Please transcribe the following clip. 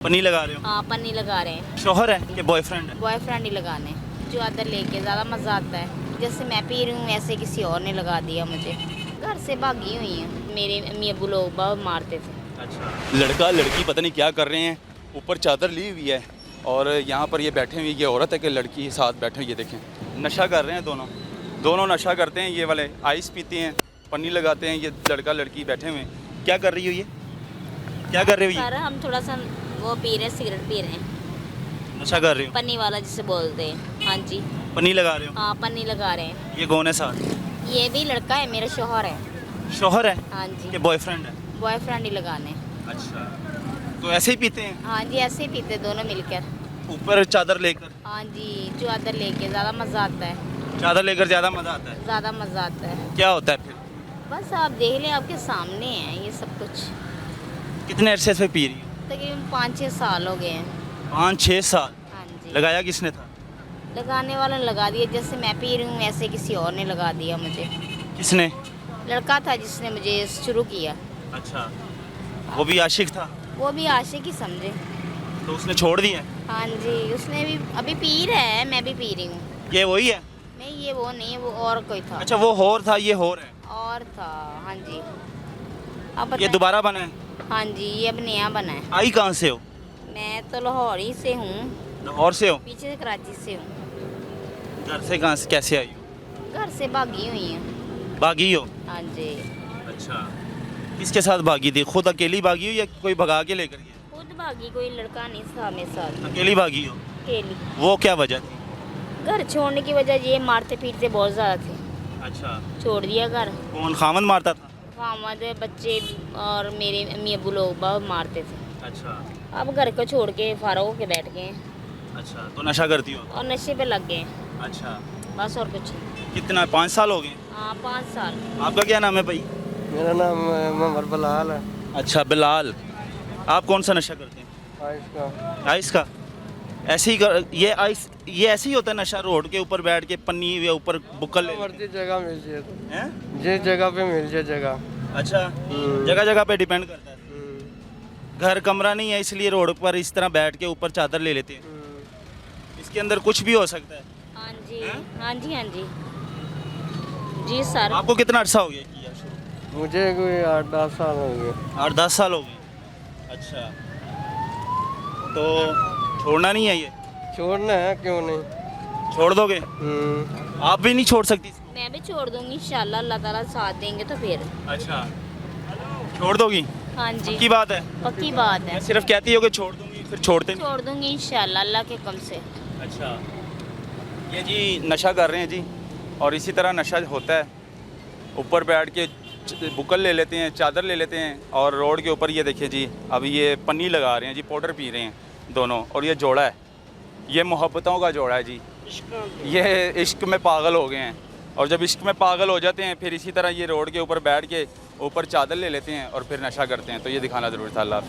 पन्नी लगा रहे हो? हाँ पन्नी लगा रहे हैं। शोहर है कि बॉयफ्रेंड है? बॉयफ्रेंड ही लगाने जो अदर लेके ज़्यादा मज़ा आता है। जैसे मैं पी रही हूँ ऐसे किसी और ने लगा दिया मुझे। घर से भागी हुई हैं, मेरे अम्मी अबू लोग बहुत मारते थे। अच्छा, लड़का लड़की पता नहीं क्या कर रहे हैं, ऊपर चादर ली हुई है और यहाँ पर ये बैठे हुए, ये औरत है कि लड़की के साथ बैठे हुए, ये देखें नशा कर रहे हैं दोनों नशा करते हैं। ये वाले आइस पीते हैं, पन्नी लगाते हैं, ये लड़का लड़की बैठे हुए हैं। क्या कर रही हो ये, क्या कर रहे हो सर हम थोड़ा सा वो पी रहे हैं, सिगरेट पी रहे हैं, नशा कर रहे हो? पन्नी वाला जिसे बोलते हैं। हाँ जी। पन्नी लगा रहे हो? हाँ पन्नी लगा रहे हैं। ये कौन है साथ? ये भी लड़का है, मेरा शोहर है। शोहर है हाँ जी। कि बॉयफ्रेंड है? बॉयफ्रेंड ही लगाने। अच्छा, तो ऐसे ही पीते हैं हाँ जी ऐसे ही पीते दोनों मिलकर। ऊपर चादर लेकर? हाँ जी जो अदर लेके ज़्यादा मज़ा आता है। चादर लेकर ज़्यादा मज़ा आता है? ज़्यादा मज़ा आता है। क्या होता है फिर? बस आप देख लें, आपके सामने है ये सब कुछ। कितने अरसे से पी रही हो? तकरीबन 5-6 साल हो गए हैं। 5-6 साल। हाँ जी। लगाया किसने था? लगाने वाला ने लगा दिया, जैसे मैं पी रही हूँ ऐसे किसी और ने लगा दिया मुझे। किसने? लड़का था जिसने मुझे शुरू किया। अच्छा, वो भी आशिक था? वो भी आशिक ही समझे। तो उसने छोड़ दिया? हाँ जी उसने भी अभी पी रहा है, मैं भी पी रही हूँ। ये वही है? नहीं ये वो नहीं है, वो और कोई था। अच्छा, वो होर था, ये होर है? और था। हाँ जी। अब ये बताएं। दोबारा बना है? हाँ जी ये अब नया बना है। आई कहाँ से हो? मैं तो लाहौर ही से हूँ, लाहौर से हो? पीछे से कराची से हूँ। घर से कहाँ से कैसे आई हो? घर से भागी हुई हूँ। भागी हो? हाँ जी। अच्छा, किसके साथ भागी थी? खुद अकेली भागी हो या कोई भगा के लेकर गया? खुद भागी, कोई लड़का नहीं था मेरे साथ। अकेली भागी हो? अकेली। वो क्या वजह थी? घर छोड़ने की वजह ये मारते पीटते बहुत ज़्यादा थे। अच्छा, छोड़ दिया घर। कौन खामन मारता था? खामद बच्चे और मेरे अम्मी अबू लोग बहुत मारते थे। अच्छा। अब घर को छोड़ के फारग होके बैठ गए हैं अच्छा, तो नशा करती हो? और नशे पे लग गए हैं, अच्छा, बस और कुछ नहीं। कितना 5 साल हो गए? हाँ 5 साल। आपका क्या नाम है भाई? मेरा नाम मोहम्मद बिलाल है। अच्छा बिलाल, आप कौन सा नशा करते हैं? आइस का। आइस का? ऐसे ही ये आइस, ये ऐसे ही होता है नशा? रोड के ऊपर बैठ के पन्नी या ऊपर बुक्कल ले मर्जी जगह मिल जाए, हैं? जिस जगह पे मिल जाए जगह। अच्छा, जगह जगह पे डिपेंड करता है। घर कमरा नहीं है इसलिए रोड पर इस तरह बैठ के ऊपर चादर ले लेते हैं। इसके अंदर कुछ भी हो सकता है। हाँ जी। हैं? हाँ जी हाँ जी। जी सर। आपको कितना अरसा हो गया किया शुरू? मुझे कोई 8-10 साल हो गए। 8-10 साल हो गए? अच्छा, तो छोड़ना नहीं है ये? छोड़ना है, क्यों नहीं। छोड़ दोगे? आप भी नहीं छोड़ सकती इसको? मैं भी छोड़ दूंगी इंशाल्लाह, अल्लाह ताला साथ देंगे तो फिर। अच्छा, छोड़ दोगी? हाँ जी की बात है? पक्की बात है। सिर्फ कहती हो कि छोड़ दूंगी, फिर छोड़ते नहीं? छोड़ दूंगी इंशाल्लाह अल्लाह के कम से। अच्छा, ये जी नशा कर रहे हैं जी, और इसी तरह नशा होता है। ऊपर बैठ के बुकल ले लेते हैं, चादर ले लेते हैं, और रोड के ऊपर ये देखिए जी, अब ये पन्नी लगा रहे हैं जी, पाउडर पी रहे हैं दोनों, और ये जोड़ा है, ये मोहब्बतों का जोड़ा है जी। ये इश्क में पागल हो गए हैं, और जब इश्क में पागल हो जाते हैं फिर इसी तरह ये रोड के ऊपर बैठ के ऊपर चादर ले लेते हैं और फिर नशा करते हैं। तो ये दिखाना ज़रूरी था। अल्लाह हाफ़िज़।